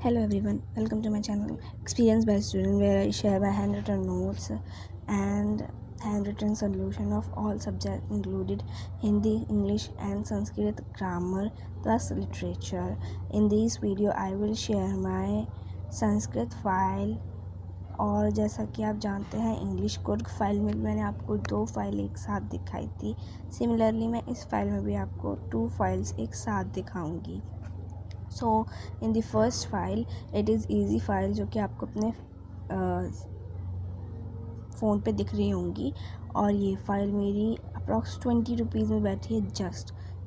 Hello everyone, welcome to my channel Experience by Student, where I share my handwritten notes and handwritten solution of all subjects included Hindi, English and Sanskrit grammar plus literature. In this video I will share my Sanskrit file और जैसा कि आप जानते हैं English code file में भी मैंने आपको 2 फाइल एक साथ दिखाई थी. सिमिलरली मैं इस फाइल में भी आपको 2 फाइल्स एक साथ दिखाऊंगी. So in the first file it is easy file जो कि आपको अपने फ़ोन पे दिख रही होंगी, और ये फ़ाइल मेरी अप्रॉक्स 20 रुपीज़ में बैठी है.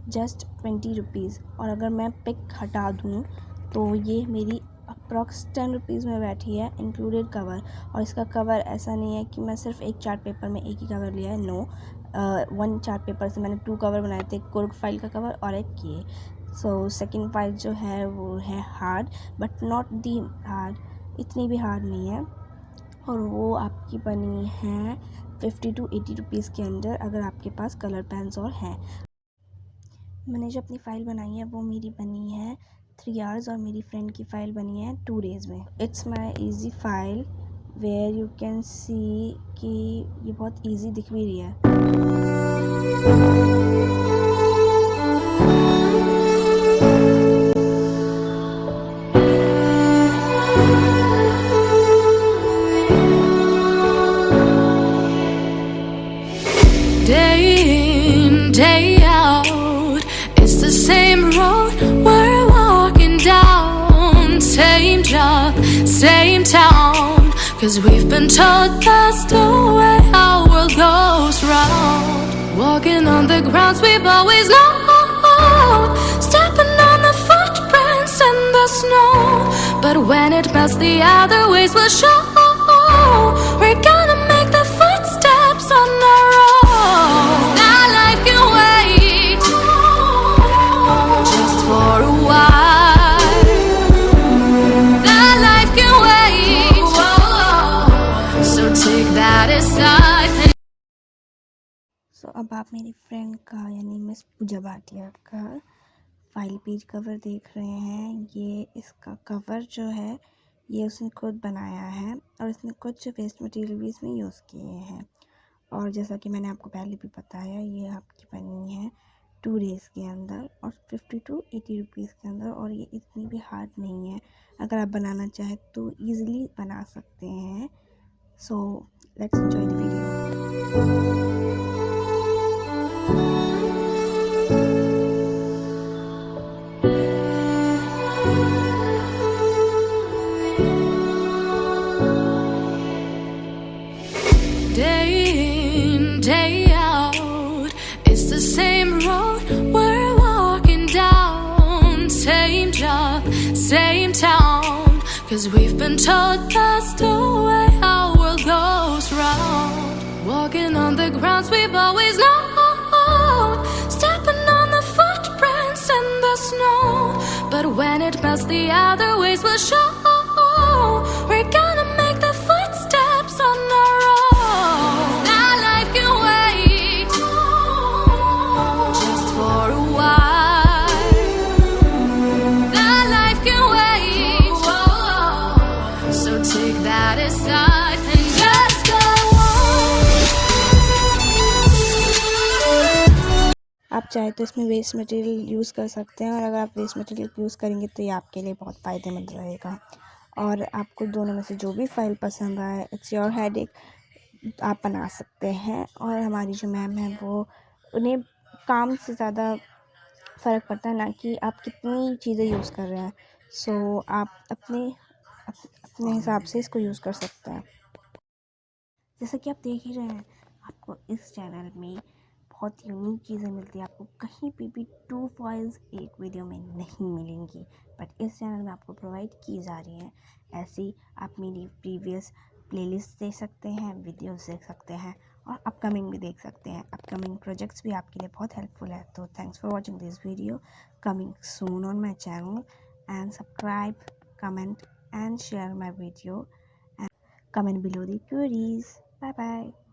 Just 20 rupees. और अगर मैं पिक हटा दूँ तो ये मेरी अप्रॉक्स 10 रुपीज़ में बैठी है इंक्लूडेड कवर. और इसका कवर ऐसा नहीं है कि मैं सिर्फ एक चार्ट पेपर में एक ही कवर लिया है. नो, 1 चार्ट पेपर से मैंने 2 कवर बनाए थे, कुर्ग फाइल का कवर और एक ये. सो सेकेंड फाइल जो है वो है hard, but not the hard, इतनी भी हार्ड नहीं है, और वो आपकी बनी है 50 to 80 रुपीज़ के अंदर अगर आपके पास कलर पेन्स और हैं. मैंने जो अपनी फ़ाइल बनाई है वो मेरी बनी है 3 आवर्स, और मेरी फ्रेंड की फ़ाइल बनी है 2 डेज़ में. It's my easy file where you can see कि ये बहुत ईजी दिख भी रही है. Day in, day out, it's the same road we're walking down. Same job, same town, 'cause we've been told that's the way our world goes round. Walking on the grounds we've always known, stepping on the footprints in the snow. But when it melts, the other ways will show. We're gonna make the footsteps on our own. Now life can wait just for a while. Now life can wait, so take that aside. सो अब आप मेरी friend का यानी miss पूजा भाटिया का file page cover देख रहे हैं. ये इसका कवर जो है ये उसने खुद बनाया है, और इसने कुछ वेस्ट मटेरियल भी इसमें यूज़ किए हैं. और जैसा कि मैंने आपको पहले भी बताया, ये आपकी बनी है 2 डेज़ के अंदर और 50 to 80 रुपीज़ के अंदर, और ये इतनी भी हार्ड नहीं है. अगर आप बनाना चाहें तो ईज़िली बना सकते हैं. So let's enjoy the video. Day in, day out, it's the same road we're walking down. Same job, same town, 'cause we've been told that's the way our world goes round. Walking on the grounds we've always known, stepping on the footprints in the snow. But when it melts, the other ways will show. We're gonna make the footsteps on our own. Now life can wait just for a while. Now life can wait, so take that aside and just go on. आप चाहे तो इसमें waste material use कर सकते हैं, और अगर आप वेस्ट मटेरियल यूज़ करेंगे तो ये आपके लिए बहुत फ़ायदेमंद रहेगा. और आपको दोनों में से जो भी फ़ाइल पसंद आए, इट्स योर हेडेक, आप बना सकते हैं. और हमारी जो मैम है वो, उन्हें काम से ज़्यादा फ़र्क पड़ता है ना कि आप कितनी चीज़ें यूज़ कर रहे हैं. सो आप अपने हिसाब से इसको यूज़ कर सकते हैं. जैसा कि आप देख ही रहे हैं, आपको इस चैनल में बहुत यूनिक चीज़ें मिलती हैं. आपको कहीं पे भी 2 फाइल्स एक वीडियो में नहीं मिलेंगी, बट इस चैनल में आपको प्रोवाइड की जा रही हैं. ऐसी आप मेरी प्रीवियस प्लेलिस्ट देख सकते हैं, वीडियोस देख सकते हैं, और अपकमिंग भी देख सकते हैं. अपकमिंग प्रोजेक्ट्स भी आपके लिए बहुत हेल्पफुल है. तो thanks for watching this video. Coming soon on my channel, and subscribe, comment and share my video, and comment below the queries. Bye bye.